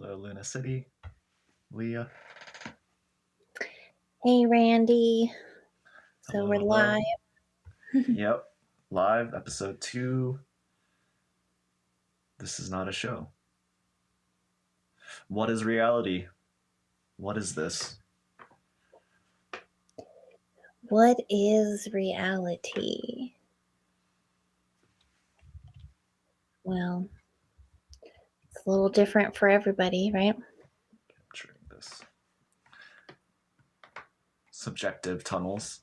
Hello, Luna City. Leah. Hey, Randy. So Hello, we're live. hello. Yep. Live, episode 2. This is not a show. What is reality? What is this? What is reality? Well, it's a little different for everybody, right? Capturing this. Subjective tunnels.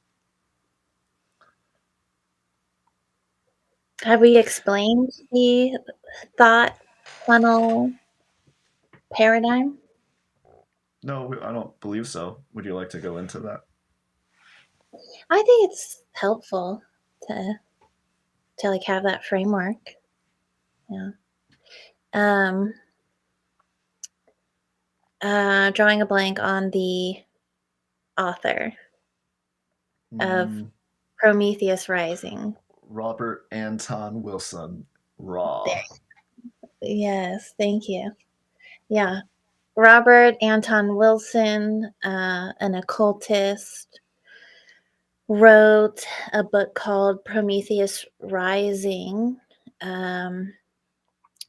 Have we explained the thought funnel paradigm? No, I don't believe so. Would you like to go into that? I think it's helpful to like have that framework. Yeah. Um drawing a blank on the author of Mm, Prometheus Rising. Robert Anton Wilson. There. Raw. Yes, thank you. Yeah. Robert Anton Wilson, an occultist, wrote a book called Prometheus Rising, um,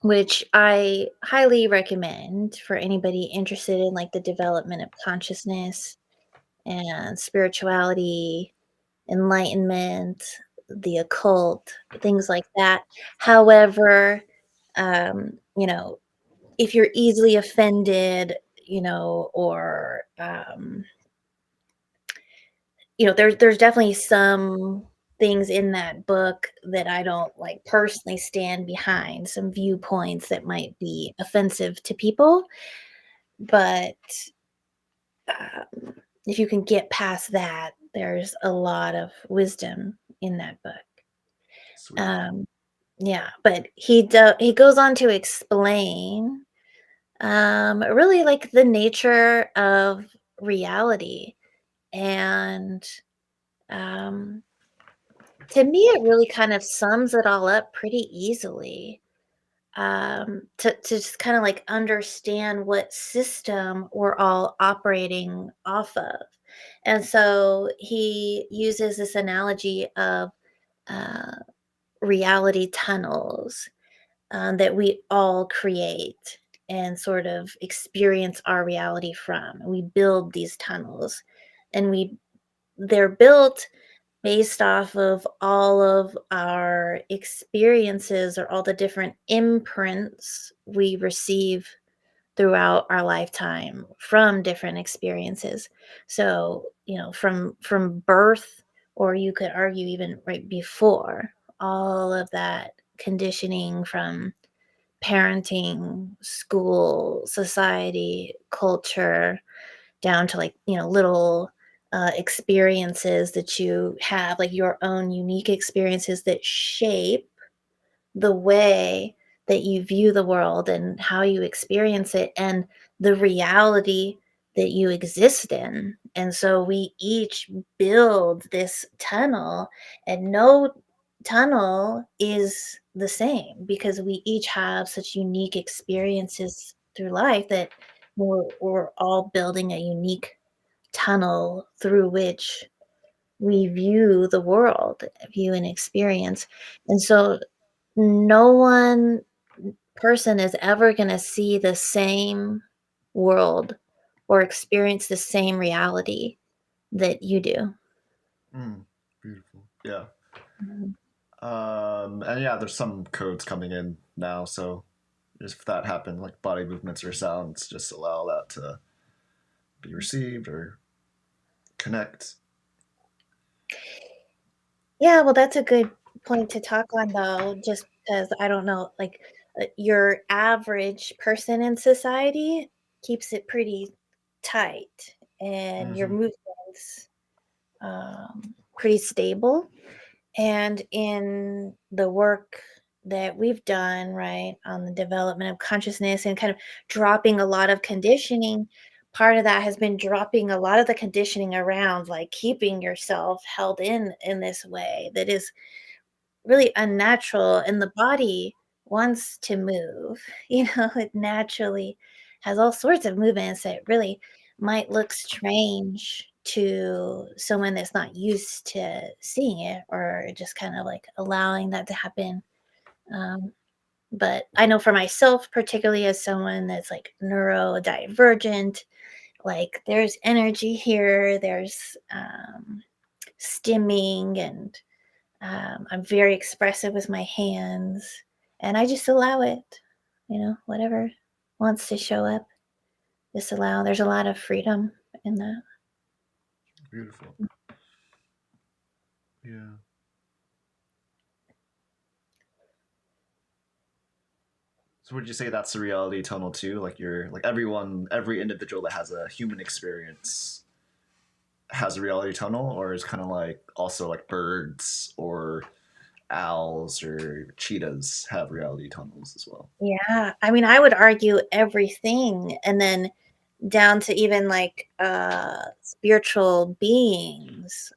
which I highly recommend for anybody interested in like the development of consciousness and spirituality, enlightenment, the occult, things like that. However, you know, if you're easily offended, or there's definitely some things in that book that I don't like personally stand behind, some viewpoints that might be offensive to people. But if you can get past that, there's a lot of wisdom in that book. Sweet. Um, yeah, but he goes on to explain really like the nature of reality. And um, to me, it really kind of sums it all up pretty easily. To just kind of like understand what system we're all operating off of. And so he uses this analogy of uh, reality tunnels that we all create and sort of experience our reality from. We build these tunnels, and they're built based off of all of our experiences or all the different imprints we receive throughout our lifetime from different experiences. So, from birth, or you could argue even right before, all of that conditioning from parenting, school, society, culture, down to like, little experiences that you have, like your own unique experiences that shape the way that you view the world and how you experience it and the reality that you exist in. And so we each build this tunnel, and no tunnel is the same because we each have such unique experiences through life that we're all building a unique tunnel through which we view the world, view and experience. And so no one person is ever going to see the same world or experience the same reality that you do. Beautiful. Yeah. Mhm. And yeah, there's some codes coming in now, so if that happened, like body movements or sounds, just allow that to be received or connect. Yeah, well, that's a good point to talk on, though, just because I don't know, like your average person in society keeps it pretty tight, and your Mm-hmm. movements pretty stable. And in the work that we've done, right, on the development of consciousness and kind of dropping a lot of conditioning, part of that has been dropping a lot of the conditioning around like keeping yourself held in this way that is really unnatural. And the body wants to move, it naturally has all sorts of movements that really might look strange to someone that's not used to seeing it or just kind of like allowing that to happen. Um, but I know for myself, particularly as someone that's like neurodivergent, like there's energy here, there's stimming, and I'm very expressive with my hands, and I just allow it, whatever wants to show up, just allow. There's a lot of freedom in that. Beautiful. Yeah. So would you say that's a reality tunnel too? Like you're like everyone, every individual that has a human experience has a reality tunnel, or is kind of like also like birds or owls or cheetahs have reality tunnels as well. Yeah, I mean, I would argue everything, and then down to even like spiritual beings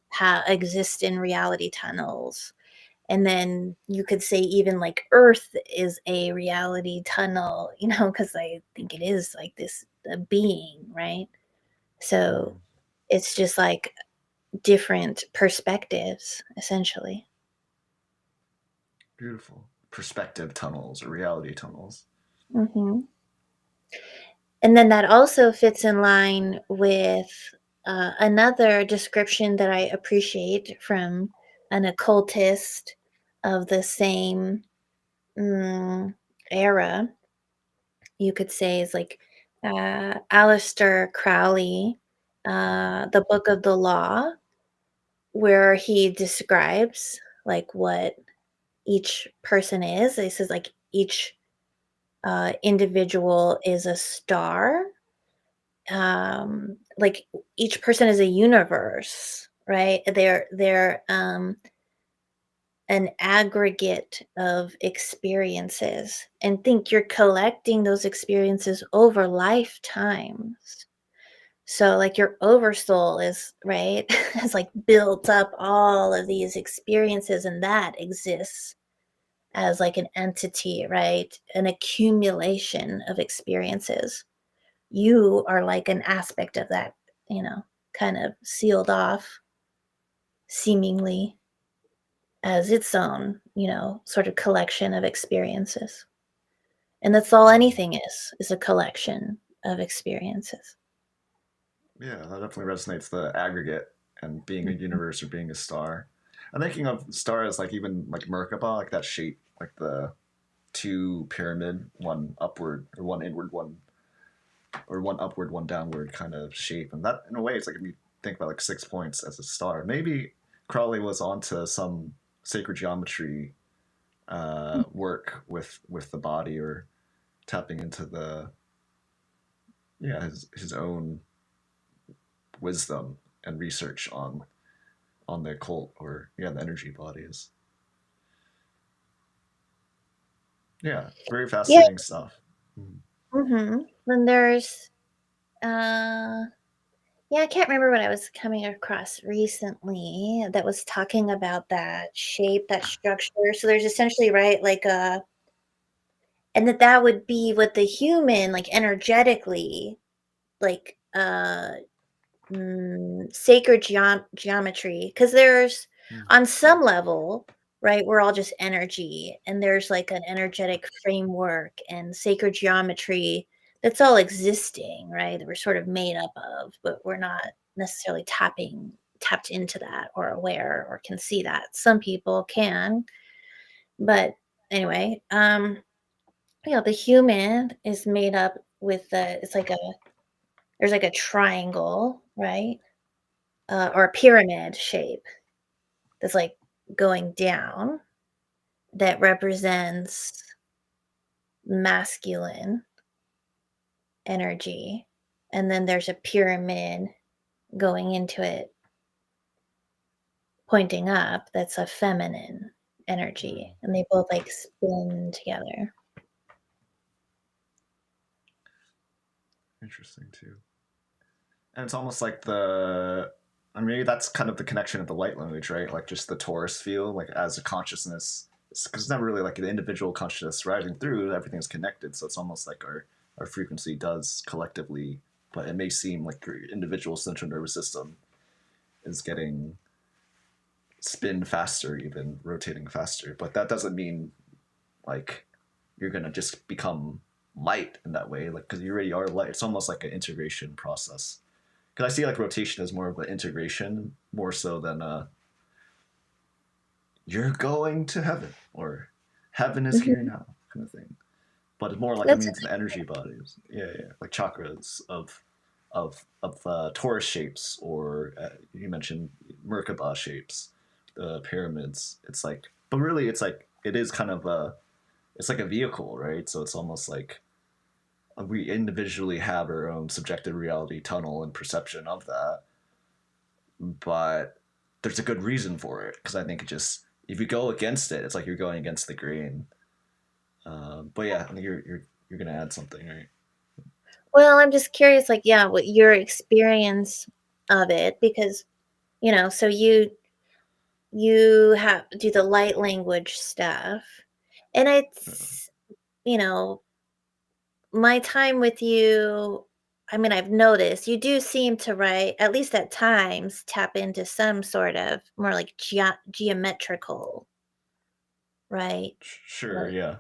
exist in reality tunnels. And then you could say even like Earth is a reality tunnel, because I think it is like this a being, right? So Mm, it's just like different perspectives, essentially. beautiful. Perspective tunnels or reality tunnels. Hmm. And then that also fits in line with another description that I appreciate from an occultist of the same mm, era, you could say, is like Aleister Crowley, Mm, the Book of the Law, where he describes like what each person is. He says like each individual is a star. Like each person is a universe, right? They're an aggregate of experiences, and think you're collecting those experiences over lifetimes. So like your oversoul is right has like built up all of these experiences, and that exists as like an entity, right? An accumulation of experiences. You are like an aspect of that, you know, kind of sealed off seemingly as its own, sort of collection of experiences. And that's all mm. anything is a collection of experiences. Yeah, that definitely resonates. The aggregate and being a universe or being a star. I'm thinking of stars like even like Merkaba, like that shape, like the two pyramid, one upward or one inward, one or one upward, one downward kind of shape. And that, in a way, it's like if you think about like 6 points as a star, maybe Crowley was onto some sacred geometry work with the body, or tapping into the yeah his own wisdom and research on the occult, or yeah, the energy bodies. Yeah, very Yeah. fascinating stuff. Mm. Then there's yeah, I can't remember what I was coming across recently that was talking about that shape, that structure. So there's essentially, right, like and that would be what the human, like energetically, like sacred geometry, because there's Mm. on some level, right, we're all just energy, and there's like an energetic framework and sacred geometry that's all existing, right, that we're sort of made up of, but we're not necessarily tapped into that or aware or can see that. Some people can, but anyway, the human is made up with it's like there's like a triangle, right, or a pyramid shape that's like going down, that represents masculine energy. And then there's a pyramid going into it, pointing up, that's a feminine Mm. energy. And they both like spin together. Interesting too. And it's almost like the, I mean, maybe that's kind of the connection of the light language, right? Like just the Taurus feel, like as a consciousness, because it's never really like an individual consciousness rising through. Everything's connected, so it's almost like our our frequency does collectively, but it may seem like your individual central nervous system is getting spin faster, even rotating faster. But that doesn't mean like you're gonna just become light in that way, like because you already are light. It's almost like an integration process. Because I see like rotation as more of an integration, more so than you're going to heaven or heaven is here Mhm. now kind of thing. But it's more like it That's means the energy bodies. Yeah, yeah, like chakras of torus shapes, or you mentioned Merkaba shapes, the pyramids. It's like, but really, it's like it is kind of a, it's like a vehicle, right? So it's almost like we individually have our own subjective reality tunnel and perception of that, but there's a good reason for it because I think it just if you go against it, it's like you're going against the grain. But yeah, I think you're gonna add something, right? well, I'm just curious, like, yeah, what your experience of it, because, so you have do the light language stuff, and it's, you know, my time with you, I mean, I've noticed you do seem to, right, at least at times, tap into some sort of more like geometrical, right? Sure, Like yeah,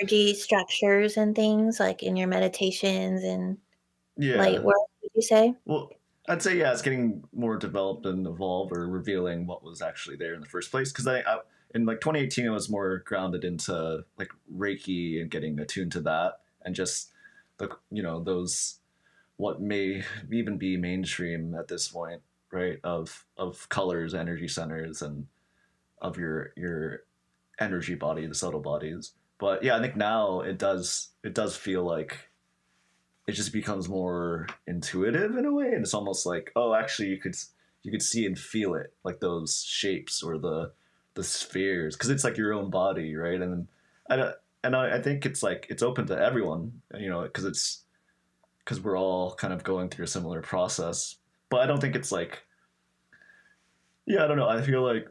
energy structures and things, like in your meditations and light yeah. work, would you say? Well, I'd say yeah, it's getting more developed and evolved, or revealing what was actually there in the first place. Because I in like 2018, I was more grounded into like Reiki and getting attuned to that, and just the those what may even be mainstream at this point, right? Of colors, energy centers, and of your energy body, the subtle bodies. But yeah, I think now it does feel like it just becomes more intuitive in a way, and it's almost like, oh, actually you could see and feel it, like those shapes or the spheres, because it's like your own body, right? And I don't, and I think it's like it's open to everyone, because because we're all kind of going through a similar process. But I don't think it's like, yeah, I don't know. I feel like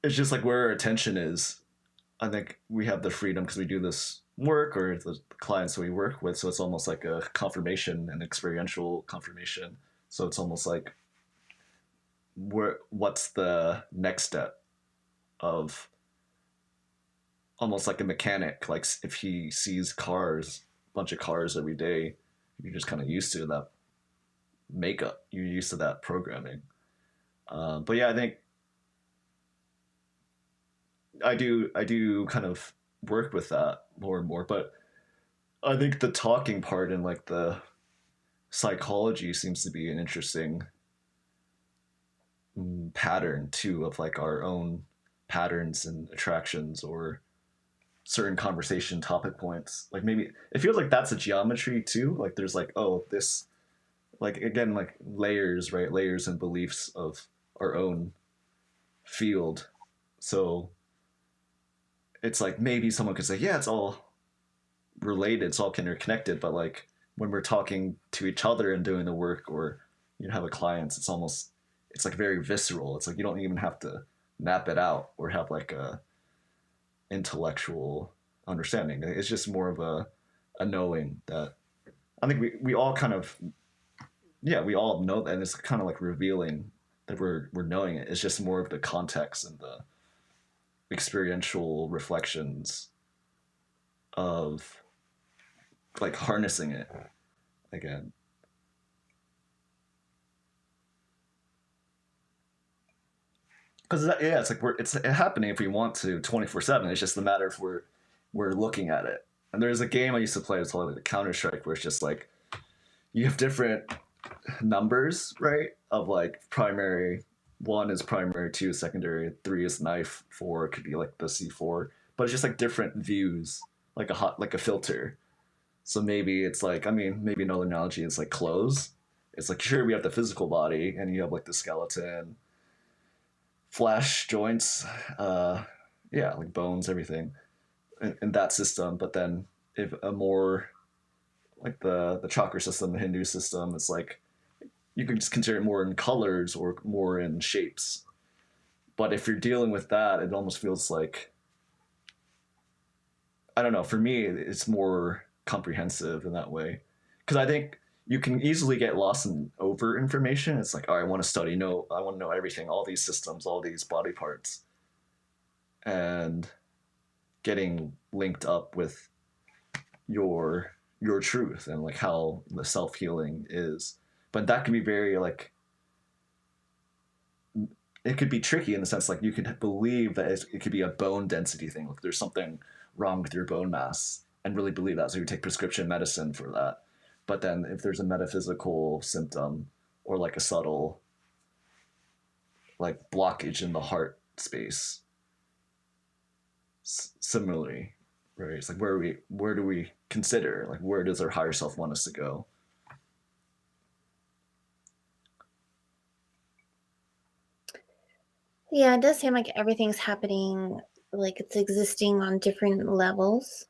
it's just like where our attention is. I think we have the freedom because we do this work, or the clients we work with. So it's almost like a confirmation, an experiential confirmation. So it's almost like what's the next step of, almost like a mechanic. Like if he sees cars, a bunch of cars every day, you're just kind of used to that makeup. You're used to that programming. But yeah, I think I do kind of work with that more and more. But I think the talking part and like the psychology seems to be an interesting pattern too, of like our own patterns and attractions, or certain conversation topic points. Like maybe it feels like that's a geometry too. Like there's like, oh, this, like again, like layers, right? Layers and beliefs of our own field. So it's like maybe someone could say, yeah, it's all related, it's all interconnected, but like when we're talking to each other and doing the work, or have a clients, it's almost, it's like very visceral. It's like you don't even have to map it out or have like a intellectual understanding. It's just more of a knowing that I think we all kind of, yeah, we all know that, and it's kind of like revealing that we're knowing it. It's just more of the context and the experiential reflections of like harnessing it again. Because yeah, it's like it's happening if we want to 24/7. It's just a matter if we're looking at it. And there's a game I used to play, it's called like Counter Strike, where it's just like you have different numbers, right? Of like primary, one is primary, two is secondary, three is knife, four could be like the C4. But it's just like different views, like a filter. So maybe it's like, I mean, maybe another analogy is like clothes. It's like, sure, we have the physical body and you have like the skeleton, flesh, joints, uh, yeah, like bones, everything in that system. But then if a more like the chakra system, the Hindu system, it's like you can just consider it more in colors or more in shapes. But if you're dealing with that, it almost feels like, I don't know. For me, it's more. comprehensive in that way. Because I think you can easily get lost in over information. It's like, oh, I want to study, no, I want to know everything, all these systems, all these body parts, and getting linked up with your your truth and like how the self healing is. But that can be very like it could be tricky in the sense like you could believe that it could be a bone density thing. Like there's something wrong with your bone mass and really believe that. So you take prescription medicine for that. But then if there's a metaphysical symptom or like a subtle like blockage in the heart space, similarly, right? It's like where do we consider like where does our higher self want us to go? Yeah, it does seem like everything's happening, like it's existing on different levels,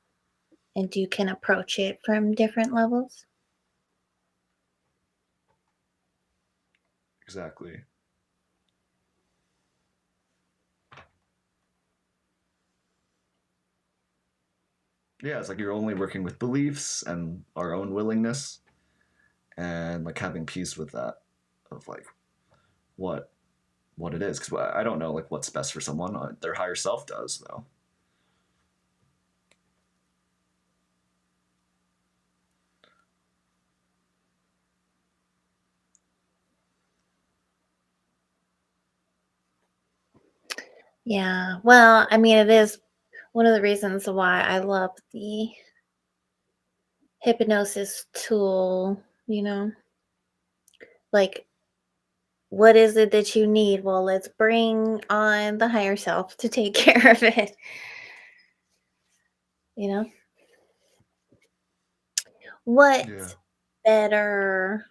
and you can approach it from different levels. Exactly. Yeah, it's like you're only working with beliefs and our own willingness and like having peace with that of like what what it is because I don't know like what's best for someone. Their higher self does though. Yeah, well, I mean, it is one of the reasons why I love the hypnosis tool, you know? Like, what is it that you need? Well, let's bring on the higher self to take care of it, you know? Yeah. What better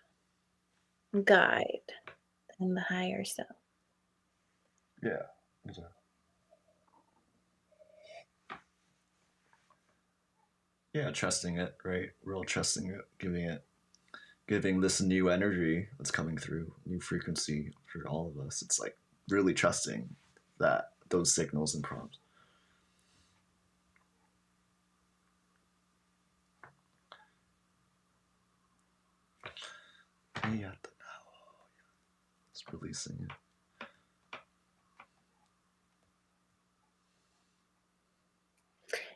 guide than the higher self? Yeah. Exactly. Yeah, trusting it, right? Real trusting it, giving this new energy that's coming through, new frequency for all of us. It's like really trusting that those signals and prompts. Yeah, it's releasing it.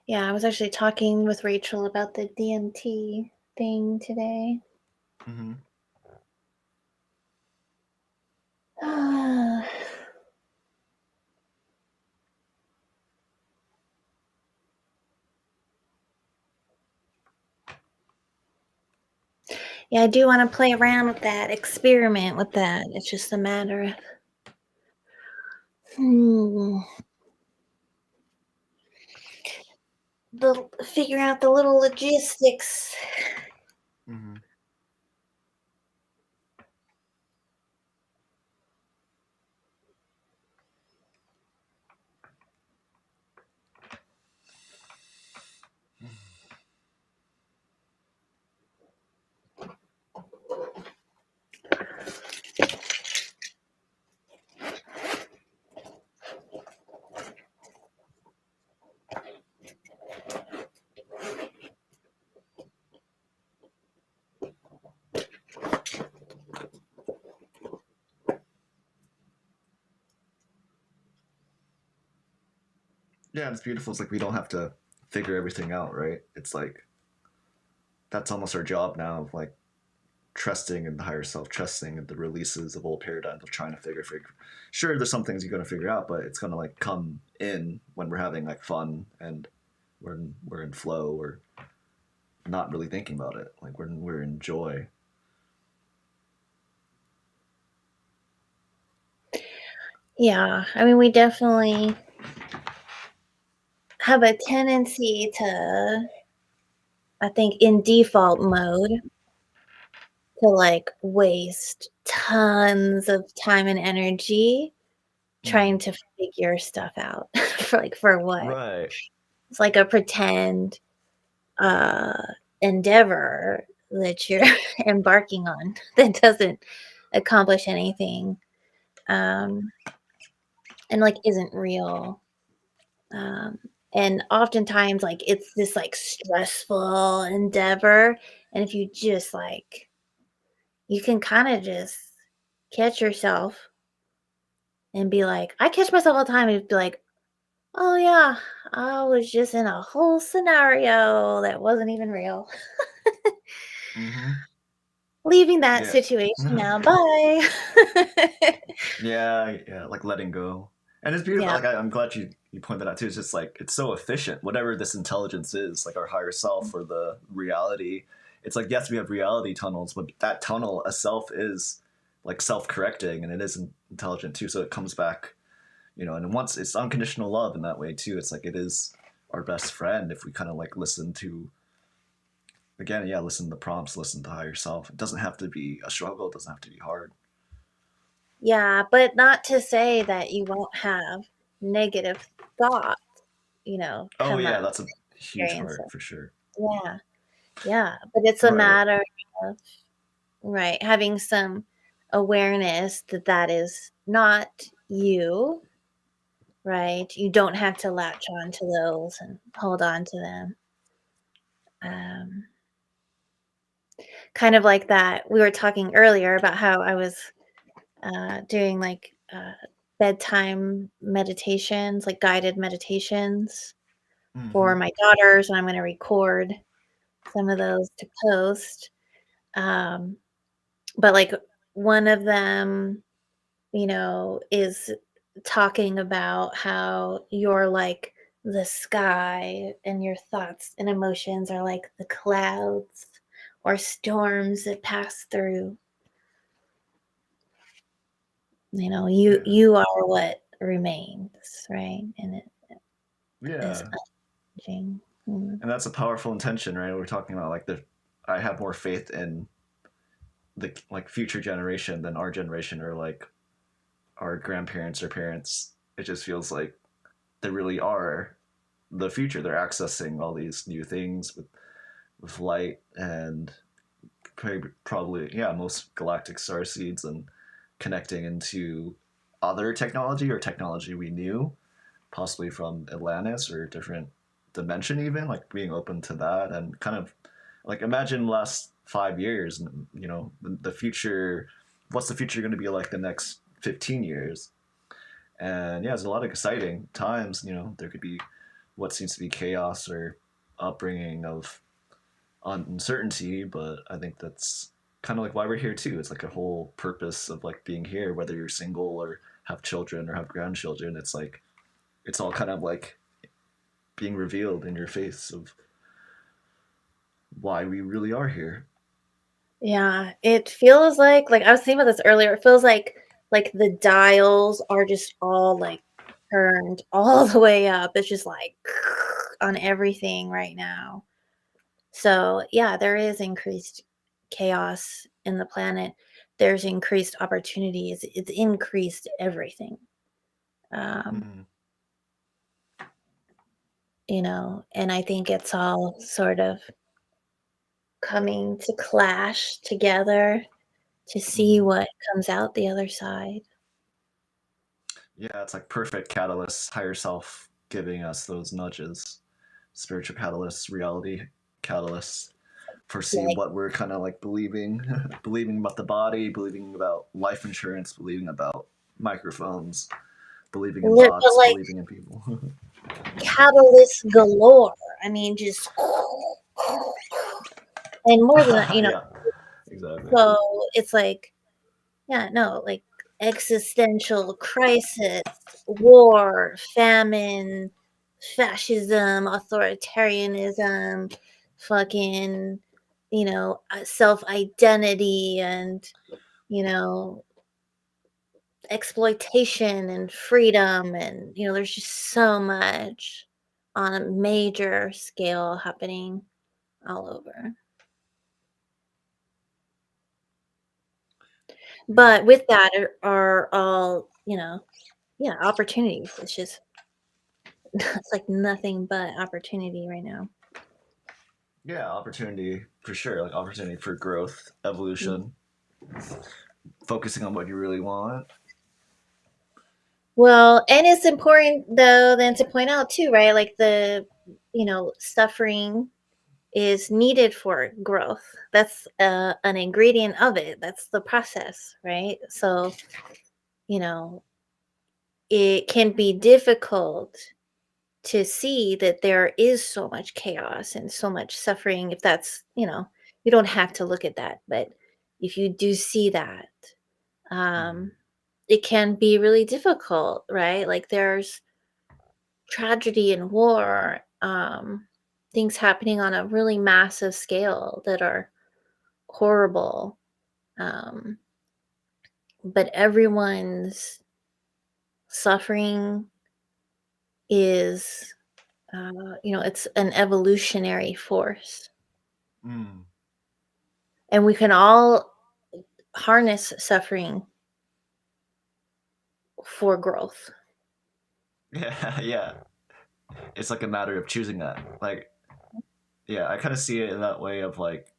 Yeah, I was actually talking with Rachel about the DMT thing today. Mm-hmm. Yeah, I do wanna play around with that, experiment with that. It's just a matter of, hmm, the figuring out the little logistics. Mm-hmm. Yeah, it's beautiful. It's like we don't have to figure everything out, right? It's like that's almost our job now of like trusting in the higher self, trusting in the releases of old paradigms of trying to figure. Sure, there's some things you're gonna figure out, but it's gonna like come in when we're having like fun and we're in flow. We're not really thinking about it. Like we're in joy. Yeah, I mean, we definitely have a tendency to, I think, in default mode, to, like, waste tons of time and energy trying Mm. to figure stuff out for what? Right. It's like a pretend, uh, endeavor that you're embarking on that doesn't accomplish anything, um, and, like, isn't real. Um And oftentimes, like, it's this, like, stressful endeavor, and if you just, like you can kinda just catch yourself and be like I catch myself all the time and be like, "Oh, yeah, I was just in a whole scenario that wasn't even real. Mm-hmm. Leaving that Yeah. situation now, bye." Yeah, yeah, like letting go. And it's beautiful. Yeah, Like I'm glad you pointed that out too. It's just like it's so efficient. Whatever this intelligence is, like our higher self or the reality. It's like yes, we have reality tunnels, but that tunnel itself is like self-correcting, and it is intelligent too. So it comes back, And once it's unconditional love in that way too. It's like it is our best friend if we kind of like listen to again, yeah, listen to the prompts, listen to higher self. It doesn't have to be a struggle. It doesn't have to be hard. yeah, but not to say that you won't have negative thoughts, Oh come yeah, up that's a huge experience part it. for sure. Yeah, yeah, but it's a Right. matter of right, having some awareness that that is not you, right? You don't have to latch on to those and hold on to them. Um, kind of like that we were talking earlier about how I was, doing, like, bedtime meditations, like, guided meditations for Mm-hmm. my daughters, and I'm gonna record some of those to post. Um, but, like, one of them is talking about how you're like the sky and your thoughts and emotions are like the clouds or storms that pass through. You Yeah. you are what remains, right? And it is Yeah. unchanging. Mm. And that's a powerful intention, right? We're talking about like I have more faith in the like future generation than our generation or like our grandparents or parents. It just feels like they really are the future. They're accessing all these new things with light and probably yeah most galactic star seeds and connecting into other technology or technology we knew possibly from Atlantis or a different dimension, even like being open to that and kind of like imagine the last 5 years, the future. What's the future going to be like the next 15 years? And yeah, there's a lot of exciting times. There could be what seems to be chaos or upbringing of uncertainty, but I think that's kind of like why we're here too. It's like a whole purpose of like being here, whether you're single or have children or have grandchildren. It's like it's all kind of like being revealed in your face of why we really are here. Yeah, it feels like I was thinking about this earlier. It feels like the dials are just all like turned all the way up. It's just like on everything right now. So, yeah, there is increased chaos in the planet. There's increased opportunities. It's increased everything. Um, Mm-hmm. and I think it's all sort of coming to clash together to see Mm-hmm. what comes out the other side. Yeah, it's like perfect catalysts, higher self giving us those nudges, spiritual catalysts, reality catalysts, foresee Like, what we're kind of like believing, believing about the body, believing about life insurance, believing about microphones, believing in but bots, like believing in people. catalyst galore. I mean, just and more than that, Yeah, exactly. so it's like yeah, no, like existential crisis, war, famine, fascism, authoritarianism, fucking, self-identity and, you know, exploitation and freedom. And, there's just so much on a major scale happening all over. Yeah. But with that are all, yeah, opportunities. It's just it's like nothing but opportunity right now. Yeah, opportunity for sure. Like opportunity for growth, evolution, focusing on what you really want. Well, and it's important though then to point out too, right? Like suffering is needed for growth. That's an ingredient of it. That's the process, right? So, you know, it can be difficult to see that there is so much chaos and so much suffering. If that's, you don't have to look at that, but if you do see that, Mm. um, it can be really difficult, right? Like there's tragedy and war, things happening on a really massive scale that are horrible. Um, but everyone's suffering is, it's an evolutionary force. Mm. And we can all harness suffering for growth. Yeah, yeah. It's like a matter of choosing that. Like, yeah, I kind of see it in that way of like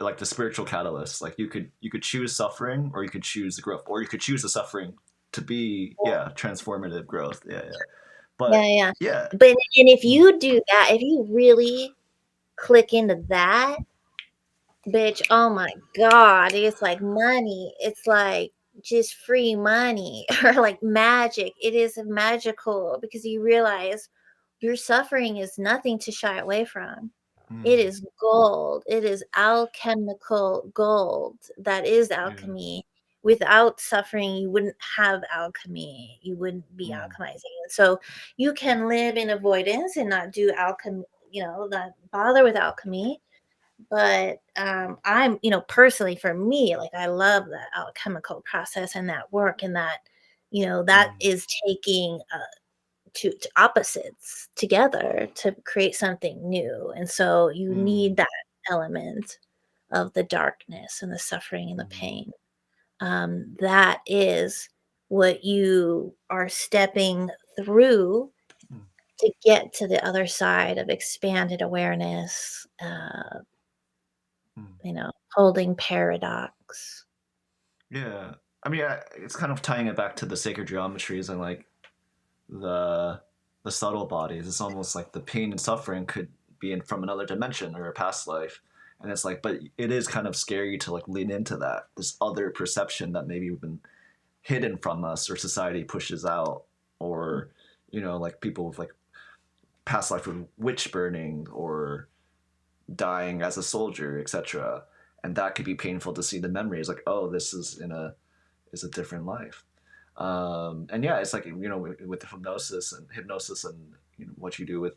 like the spiritual catalyst. Like you could choose suffering, or you could choose the growth, or you could choose the suffering to be transformative growth. Yeah, yeah. Yeah, But yeah. yeah. And if Mm. you do that, if you really click into that, bitch, oh my God, it's like money. It's like just free money or like magic. It is magical because you realize your suffering is nothing to shy away from. It Mm. is gold. It is alchemical gold. That is Yeah. alchemy. Without suffering, you wouldn't have alchemy. You wouldn't be Mm. alchemizing. And so you can live in avoidance and not do alchemy, not bother with alchemy. But I'm, personally for me, like I love that alchemical process and that work and that, that Mm. is taking to opposites together to create something new. And so you Mm. need that element of the darkness and the suffering and the Mm. pain. That is what you are stepping through Mm. to get to the other side of expanded awareness, Mm. holding paradox. Yeah. I mean, it's kind of tying it back to the sacred geometries and like the the subtle bodies. It's almost like the pain and suffering could be from another dimension or a past life. And it's like, but it is kind of scary to like lean into that, this other perception that maybe we've been hidden from us or society pushes out, or like people with like past life with witch burning or dying as a soldier, etc. And that could be painful to see the memories like, oh, this is a different life. And yeah, it's like with hypnosis and what you do with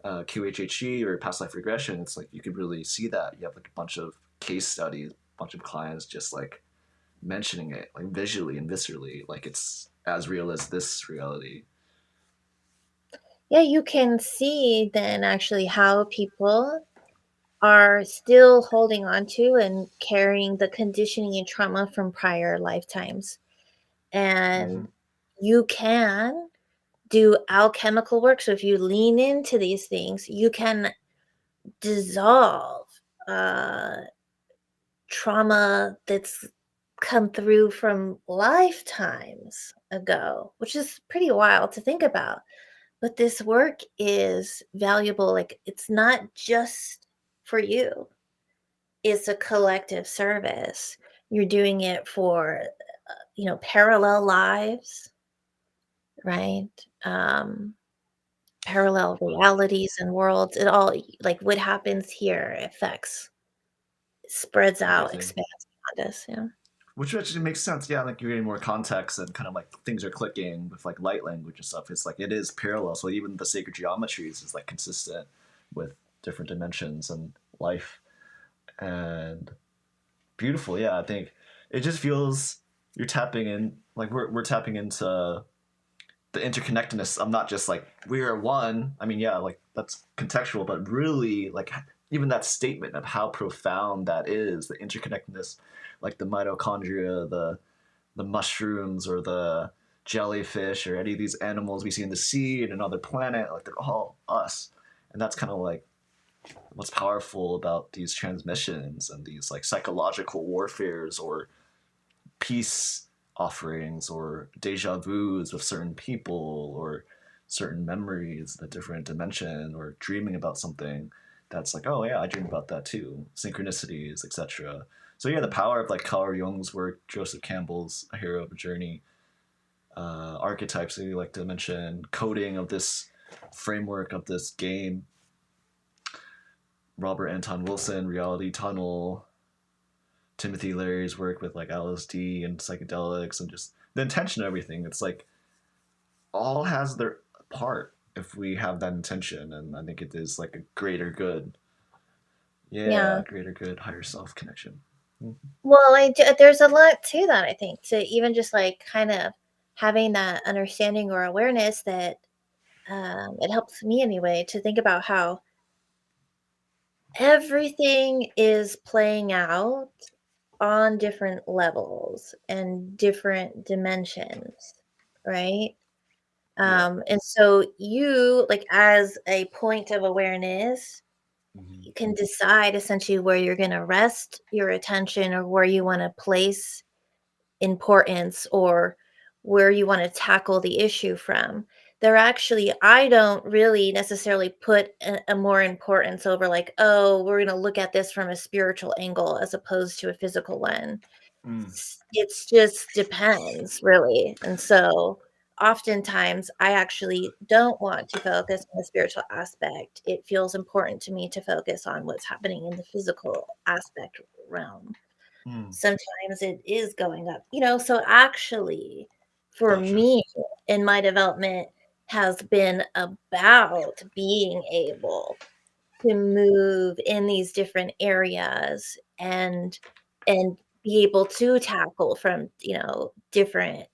QHHE or past life regression, it's like you could really see that. You have like a bunch of case studies, a bunch of clients just like mentioning it like visually and viscerally, like it's as real as this reality. Yeah, you can see then actually how people are still holding on to and carrying the conditioning and trauma from prior lifetimes. Mm-hmm. And you can do alchemical work. So if you lean into these things, you can dissolve uh, trauma that's come through from lifetimes ago, which is pretty wild to think about. But this work is valuable. Like it's not just for you, it's a collective service. You're doing it for, parallel lives, right? Um, Parallel realities and worlds. It all, like what happens here affects, spreads out, Everything. expands beyond us. Yeah. Which actually makes sense. Yeah, like you're getting more context and kind of like things are clicking with like light language and stuff. It's like it is parallel. So even the sacred geometries is like consistent with different dimensions and life. And beautiful. Yeah, I think it just feels you're tapping in, like we're tapping into the interconnectedness of not just like we are one. I mean, yeah, like that's contextual, but really like even that statement of how profound that is, the interconnectedness, like the mitochondria, the mushrooms or the jellyfish or any of these animals we see in the sea and another planet, like they're all us. And that's kind of like what's powerful about these transmissions and these like psychological warfares or peace offerings or deja vus with certain people or certain memories, the different dimension, or dreaming about something that's like, oh yeah, I dreamed about that too, synchronicities, etc. So yeah, the power of like Carl Jung's work, Joseph Campbell's A Hero of a Journey, archetypes that you like to mention, coding of this framework of this game, Robert Anton Wilson, Reality Tunnel, Timothy Leary's work with like LSD and psychedelics, and just the intention of everything. It's like all has their part if we have that intention, and I think it is like a greater good. Yeah. Yeah, greater good, higher self connection. Mm-hmm. Well, there's a lot to that, I think, to even just like kind of having that understanding or awareness that it helps me anyway to think about how everything is playing out on different levels and different dimensions, right? Yeah. And so you, like, as a point of awareness, Mm-hmm. you can decide essentially where you're going to rest your attention or where you want to place importance or where you want to tackle the issue from. They're actually, I don't really necessarily put a more importance over, like, oh, we're going to look at this from a spiritual angle as opposed to a physical one. Mm. It's just depends, really. And so oftentimes I actually don't want to focus on the spiritual aspect. It feels important to me to focus on what's happening in the physical aspect realm. Mm. Sometimes it is going up, so actually for Gotcha. me in my development has been about being able to move in these different areas and be able to tackle from, different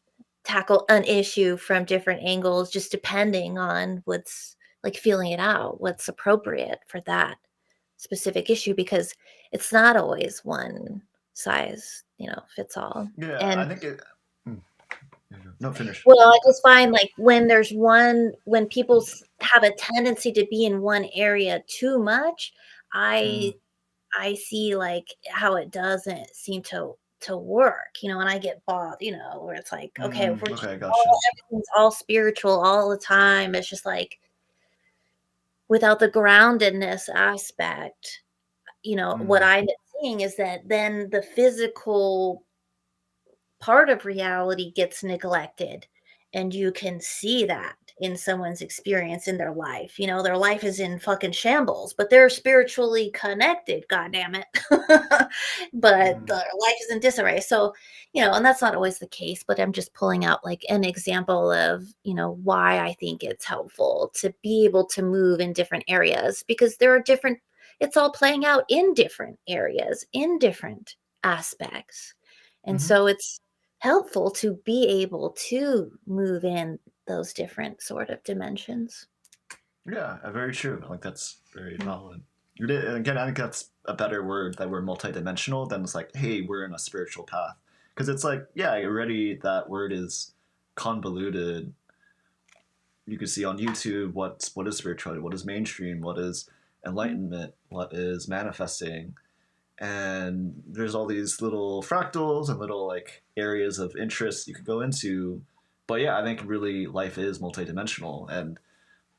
tackle an issue from different angles, just depending on what's like feeling it out, what's appropriate for that specific issue, because it's not always one size, fits all. Yeah, I And think it. Mm. No, finish. well, I just find like when people have a tendency to be in one area too much, Mm. I I see like how it doesn't seem to work, and I get bought, where it's like, okay, if Mm. we're just Okay, all gotcha. everything's all spiritual all the time, it's just like without the groundedness aspect, what Mm. I'm seeing is that then the physical part of reality gets neglected, and you can see that in someone's experience in their life. Their life is in fucking shambles, but they're spiritually connected, god damn it. But Mm. their life is in disarray. So, and that's not always the case, but I'm just pulling out like an example of, why I think it's helpful to be able to move in different areas, because there are different it's all playing out in different areas, in different aspects. And Mm-hmm. so it's helpful to be able to move in those different sort of dimensions. Yeah, very true. Like that's very Mm. valid. You did, and again, I think that's a better word that we're multidimensional than it's like, hey, we're in a spiritual path. Because it's like, yeah, already that word is convoluted. You can see on YouTube what is spirituality, what is mainstream, what is Mhm. enlightenment, what is manifesting, and there's all these little fractals and little like areas of interest you could go into. But yeah, I think really life is multidimensional, and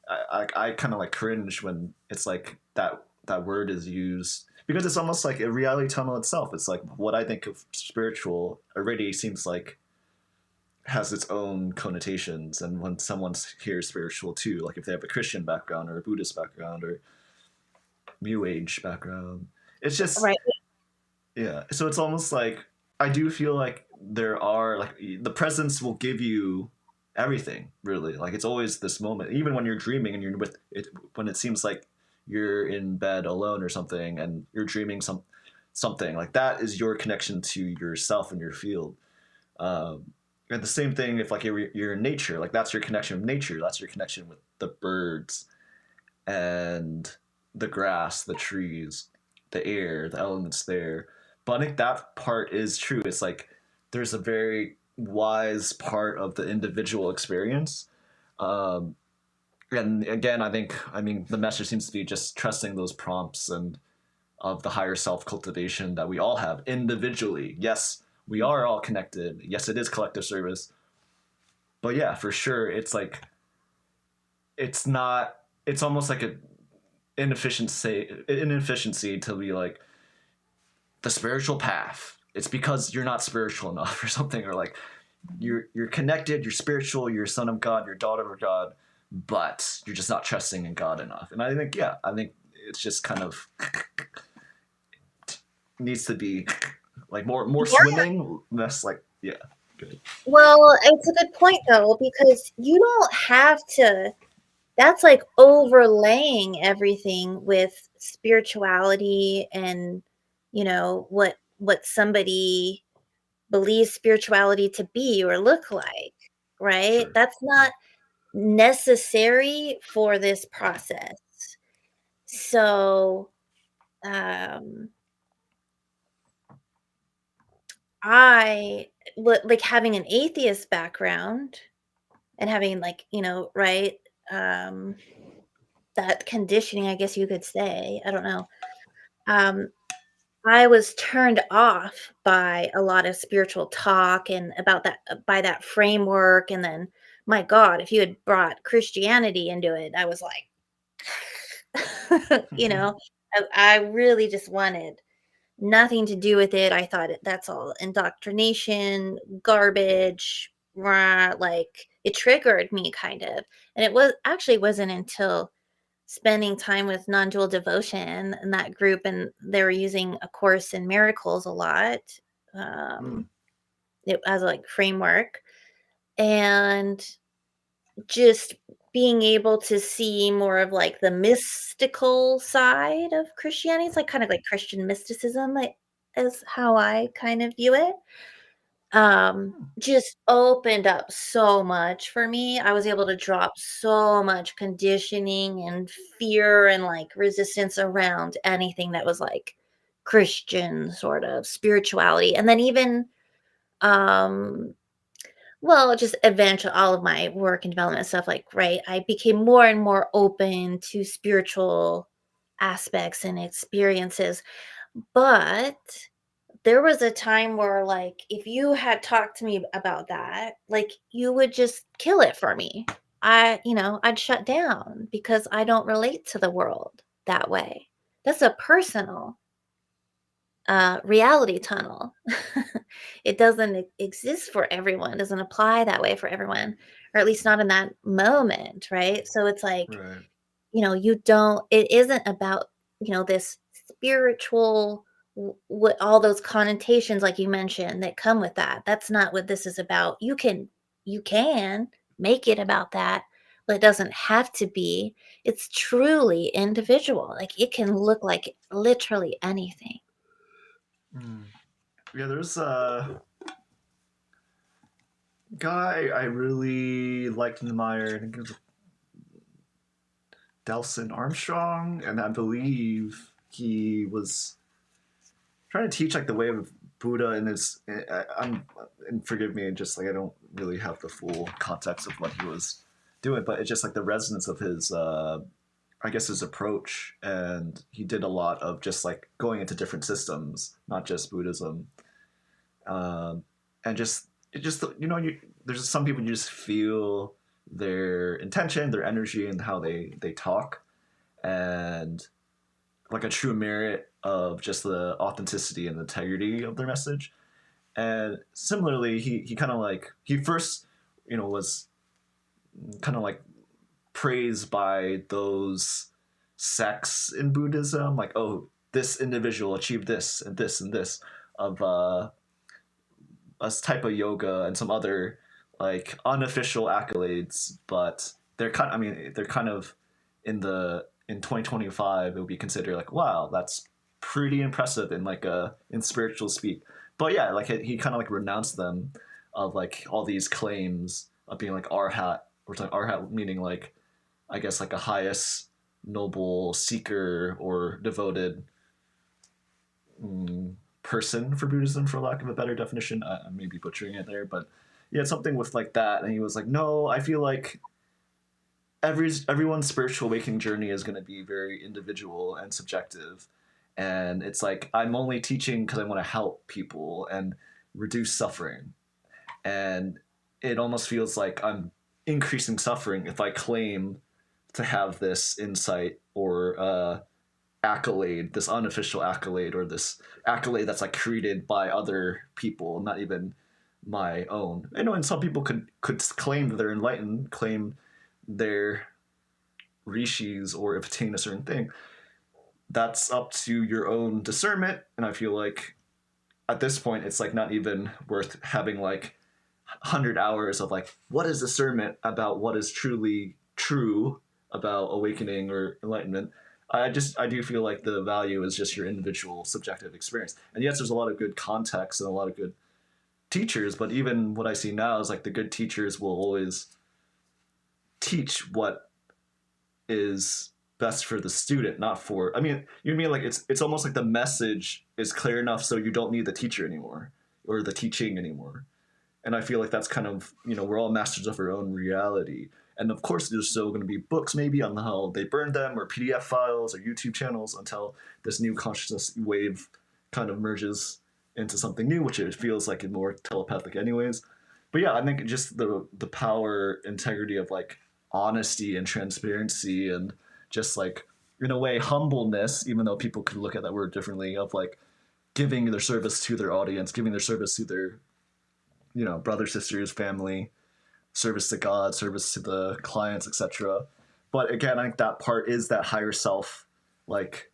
I kind of like cringe when it's like that word is used because it's almost like a reality tunnel itself. It's like what I think of spiritual already seems like has its own connotations, and when someone hears spiritual too, like if they have a Christian background or a Buddhist background or New Age background, it's just Right. yeah. So it's almost like I do feel like there are like the presence will give you everything really. Like it's always this moment, even when you're dreaming and you're with it, when it seems like you're in bed alone or something, and you're dreaming something like that is your connection to yourself and your field. And the same thing if like you're in nature, like that's your connection with nature. That's your connection with the birds and the grass, the trees, the air, the elements there. But I think that part is true. It's like there's a very wise part of the individual experience. Um, and again, I mean, the message seems to be just trusting those prompts and of the higher self cultivation that we all have individually. Yes, we are all connected. Yes, it is collective service, but yeah, for sure, it's like it's not. It's almost like a inefficiency to be like the spiritual path. It's because you're not spiritual enough or something, or like you're connected, you're spiritual, you're a son of God, you're a daughter of God, but you're just not trusting in God enough. And I think, yeah, I think it's just kind of needs to be like more Yeah. swimming, less like yeah, good. Well, it's a good point though, because you don't have to, that's like overlaying everything with spirituality and, what somebody believes spirituality to be or look like, right? Sure. That's not necessary for this process. So, um, like having an atheist background and having like, right, um, that conditioning, I guess you could say, I don't know. Um, I was turned off by a lot of spiritual talk and about that by that framework, and then, my god, if you had brought Christianity into it, I was like, you know, I really just wanted nothing to do with it. I thought that's all indoctrination, garbage, rah, like, it triggered me kind of, and it wasn't until spending time with non-dual devotion and that group, and they were using A Course in Miracles a lot, Mm, um, it as, like, framework, and just being able to see more of, like, the mystical side of Christianity. It's, like, kind of like Christian mysticism, like, is how I kind of view it. Just opened up so much for me. I was able to drop so much conditioning and fear and, like, resistance around anything that was, like, Christian sort of spirituality, and then even, um well, just eventually all of my work and development stuff, like, right, I became more and more open to spiritual aspects and experiences, but there was a time where, like, if you had talked to me about that, like, you would just kill it for me. I'd shut down because I don't relate to the world that way. That's a personal reality tunnel. It doesn't exist for everyone, it doesn't apply that way for everyone, or at least not in that moment, right? So it's like, right. you don't, it isn't about, this spiritual, what all those connotations like you mentioned that come with that. That's not what this is about. You can make it about that, but it doesn't have to be. It's truly individual. Like, it can look like literally anything. Mm. Yeah, there's a guy I really liked and admired. I think it was Delson Armstrong, and I believe he was trying to teach like the way of Buddha in his. I'm and forgive me, just like I don't really have the full context of what he was doing, but it's just like the resonance of his, I guess, his approach, and he did a lot of just like going into different systems, not just Buddhism, um, and just it just there's some people you just feel their intention, their energy, and how they talk, and like a true merit of just the authenticity and integrity of their message. And similarly, he kind of like he first, was kind of like praised by those sects in Buddhism, like, oh, this individual achieved this and this and this of a type of yoga and some other like unofficial accolades, but they're kind. I mean, they're kind of in 2025. It would be considered like, wow, that's pretty impressive in like a in spiritual speak. But yeah, like he kind of like renounced them of like all these claims of being like arhat, or like arhat meaning like I guess like a highest noble seeker or devoted mm, person for Buddhism, for lack of a better definition. I may be butchering it there, but yeah, something with like that. And he was like, no, I feel like everyone's spiritual awakening journey is going to be very individual and subjective. And it's like I'm only teaching because I want to help people, and reduce suffering. And it almost feels like I'm increasing suffering if I claim to have this insight or accolade, this unofficial accolade, or this accolade that's like created by other people, not even my own. I know, and some people could claim that they're enlightened, claim they're rishis, or attain a certain thing. That's up to your own discernment, and I feel like at this point, it's like not even worth having like 100 hours of like what is discernment about what is truly true about awakening or enlightenment. I do feel like the value is just your individual subjective experience. And yes, there's a lot of good context and a lot of good teachers, but even what I see now is like the good teachers will always teach what is best for the student, not for, I mean, you mean like it's almost like the message is clear enough so you don't need the teacher anymore or the teaching anymore. And I feel like that's kind of, we're all masters of our own reality. And of course, there's still going to be books maybe on how they burned them, or PDF files, or YouTube channels, until this new consciousness wave kind of merges into something new, which it feels like it's more telepathic anyways. But yeah, I think just the power, integrity of like honesty and transparency, and just like, in a way, humbleness, even though people could look at that word differently, of like giving their service to their audience, giving their service to their brothers, sisters, family, service to God, service to the clients, etc. But again, I think that part is that higher self, like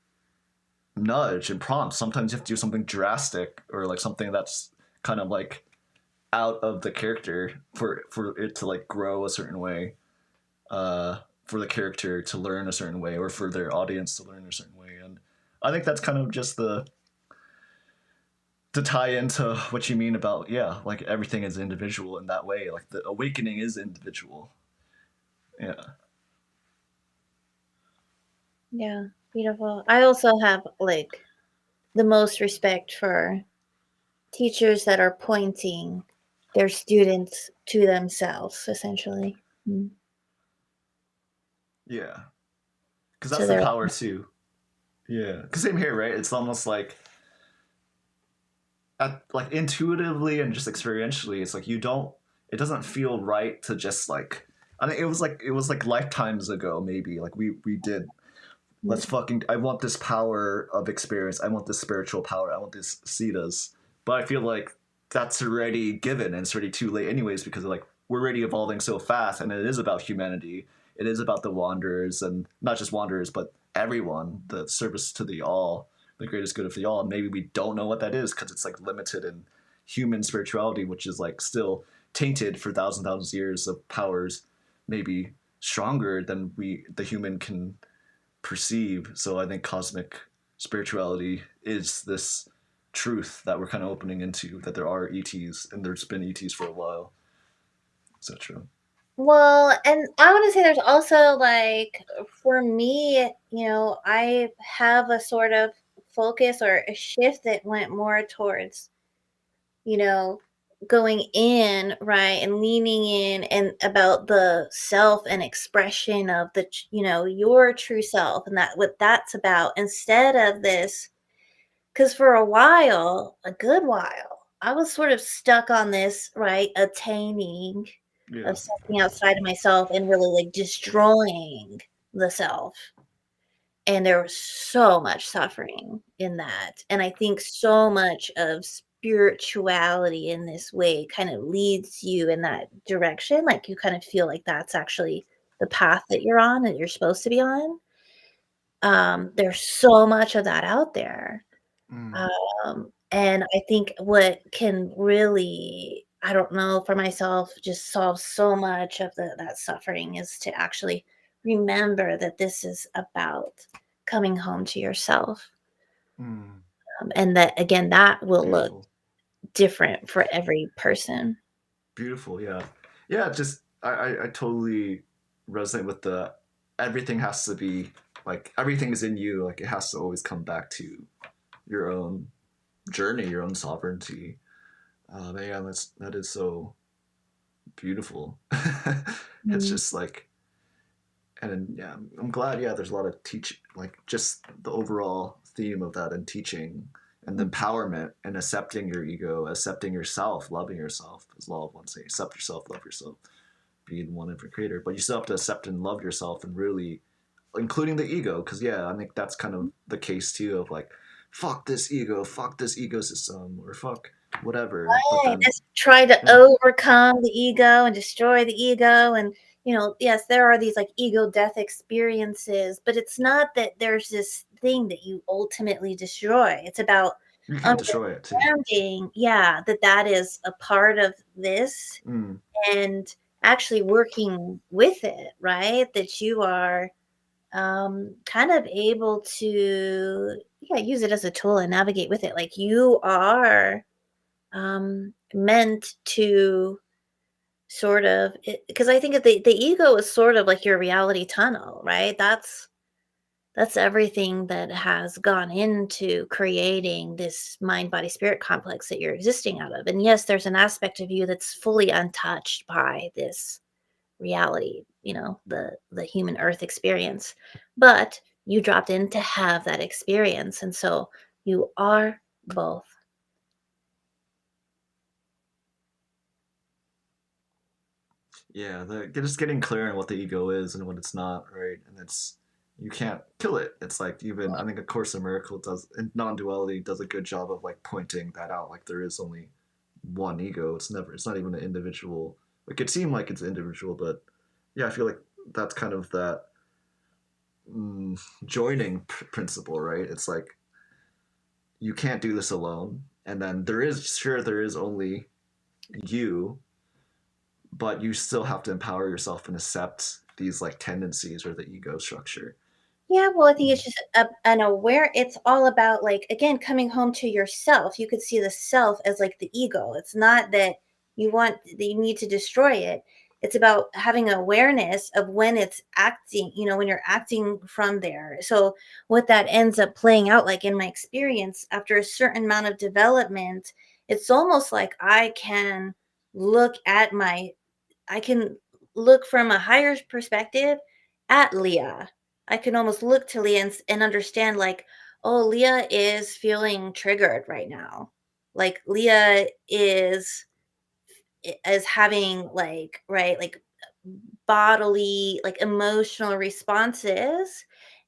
nudge and prompt. Sometimes you have to do something drastic, or like something that's kind of like out of the character for it to like grow a certain way, for the character to learn a certain way, or for their audience to learn a certain way. And I think that's kind of just the to tie into what you mean about, yeah, like everything is individual in that way, like the awakening is individual. Yeah. Yeah, beautiful. I also have like the most respect for teachers that are pointing their students to themselves, essentially. Mm. Yeah, because To that's the their power too. Yeah, because same here, right? It's almost like like intuitively and just experientially, it's like you don't, it doesn't feel right to just like, I think it was like lifetimes ago maybe, like we did, let's fucking, I want this power of experience, I want this spiritual power, I want this siddhas. But I feel like that's already given, and it's already too late anyways, because like we're already evolving so fast, and it is about humanity, it is about the wanderers, and not just wanderers but everyone, the service to the all, the greatest good of the all. And maybe we don't know what that is because it's like limited in human spirituality, which is like still tainted for thousands of years of powers maybe stronger than we the human can perceive. So I think cosmic spirituality is this truth that we're kind of opening into, that there are ETs, and there's been ETs for a while, etc. Well, and I want to say there's also like for me, I have a sort of focus or a shift that went more towards, you know, going in, right, and leaning in and about the self and expression of your true self, and that what that's about, instead of this. Because for a while, a good while, I was sort of stuck on this, right, attaining Yeah. of something outside of myself and really, like, destroying the self, and there was so much suffering in that, and I think so much of spirituality in this way kinda leads you in that direction, like, you kind of feel like that's actually the path that you're on, that you're supposed to be on. There's so much of that out there. Mm. And I think what can really, I don't know, for myself, just solve so much of that suffering is to actually remember that this is about coming home to yourself. Mm. And that, again, that will look Beautiful. different for every person. Beautiful. Yeah. Yeah. Just I totally resonate with the everything has to be like everything is in you. Like it has to always come back to your own journey, your own sovereignty. Man, that is so beautiful. It's Mm. just like, and yeah, I'm glad. Yeah, there's a lot of teach, like just the overall theme of that and teaching and the empowerment and accepting your ego, accepting yourself, loving yourself, as law of one say, accept yourself, love yourself, be one of your creator. But you still have to accept and love yourself and really, including the ego, because yeah, I think that's kind of the case too of like, fuck this ecosystem, or fuck whatever. But Right, then, just try to yeah, overcome the ego and destroy the ego, and, yes, there are these, like, ego death experiences, but it's not that there's this thing that you ultimately destroy. It's about you can't destroy it too. understanding, yeah, that that is a part of this Mm. and actually working with it, right? That you are, kind of able to, yeah, use it as a tool and navigate with it. Like, you are meant to sort of, because I think that the ego is sort of like your reality tunnel, right? That's everything that has gone into creating this mind body spirit complex that you're existing out of. And yes, there's an aspect of you that's fully untouched by this reality, the human earth experience, but you dropped in to have that experience, and so you are both. Yeah, just getting clear on what the ego is and what it's not, right? And it's you can't kill it. It's like even I think A Course in Miracle does in non-duality does a good job of like pointing that out. Like there is only one ego. It's not even an individual. It could seem like it's individual, but yeah, I feel like that's kind of that joining principle, right? It's like you can't do this alone, and then there is only you, but you still have to empower yourself and accept these like tendencies or the ego structure. Yeah, well, I think Mm. it's just an aware. It's all about, like, again, coming home to yourself. You could see the self as like the ego. It's not that you need to destroy it. It's about having awareness of when it's acting, when you're acting from there. So what that ends up playing out like in my experience after a certain amount of development, it's almost like look at my I can look from a higher perspective at Leah. I can almost look to Leah and understand, like, oh, Leah is feeling triggered right now. Like Leah is having, like, right, like, bodily, like, emotional responses,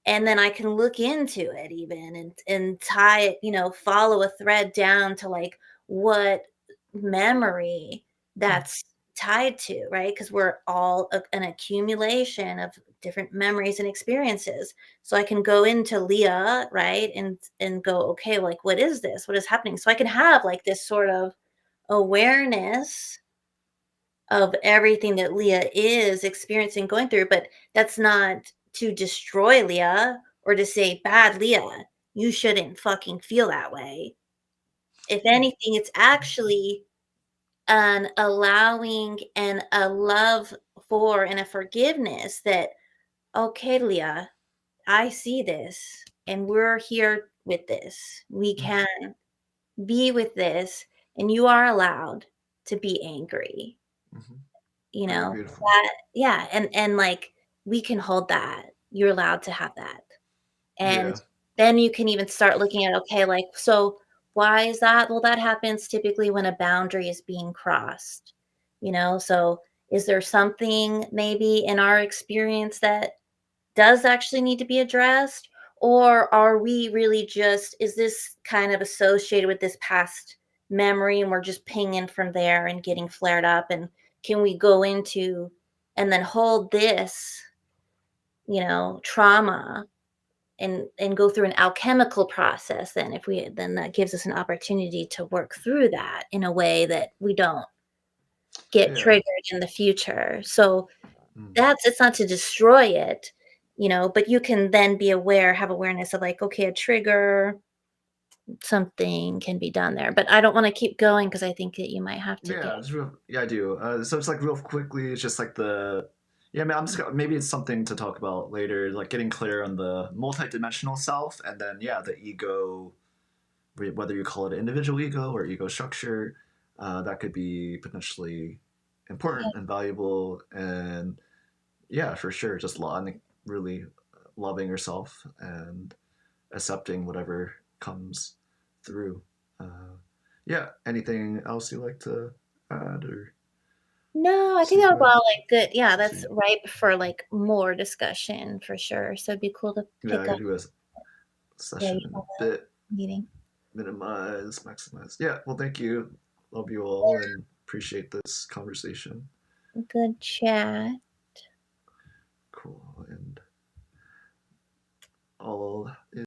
and then I can look into it even and tie it, follow a thread down to, like, what memory that's tied to, right? Because 'Cause we're all an accumulation of different memories and experiences. So I can go into Leah, right, and go, "Okay, like, what is this? What is happening?" So I can have, like, this sort of awareness of everything that Leah is experiencing, going through, but that's not to destroy Leah or to say, "Bad Leah, you shouldn't fucking feel that way." If anything, it's actually an allowing and a love for and a forgiveness that, "Okay, Leah, I see this, and we're here with this. We can be with this, and you are allowed to be angry." Mm-hmm. You Very know? beautiful. That, yeah, and, like, we can hold that. You're allowed to have that. And Yeah. then you can even start looking at, okay, like, so why is that? Well, that happens typically when a boundary is being crossed, So is there something maybe in our experience that does actually need to be addressed? Or are we really just, is this kind of associated with this past memory and we're just pinging from there and getting flared up? And can we go into and then hold this, trauma and go through an alchemical process? Then if we, then that gives us an opportunity to work through that in a way that we don't get Yeah. triggered in the future. So Mm. it's not to destroy it, but you can then have awareness of, like, okay, a trigger, something can be done there. But I don't want to keep going because I think that you might have to get. Yeah, yeah, I do. So it's like real quickly, it's just like yeah, I mean, maybe it's something to talk about later, like getting clear on the multidimensional self, and then yeah, the ego, whether you call it individual ego or ego structure, that could be potentially Yeah, important and valuable, and yeah, for sure, just I think really loving yourself and accepting whatever comes through. Yeah, anything else you like to add or No, I think that was sequence? all like good. Yeah, Let's that's see. ripe for like more discussion for sure. So it'd be cool to Yeah, pick I up. could do a Yeah, session you in have a bit. a meeting. Minimize, maximize. Yeah, well, thank you. Love you all and appreciate this conversation. Good chat.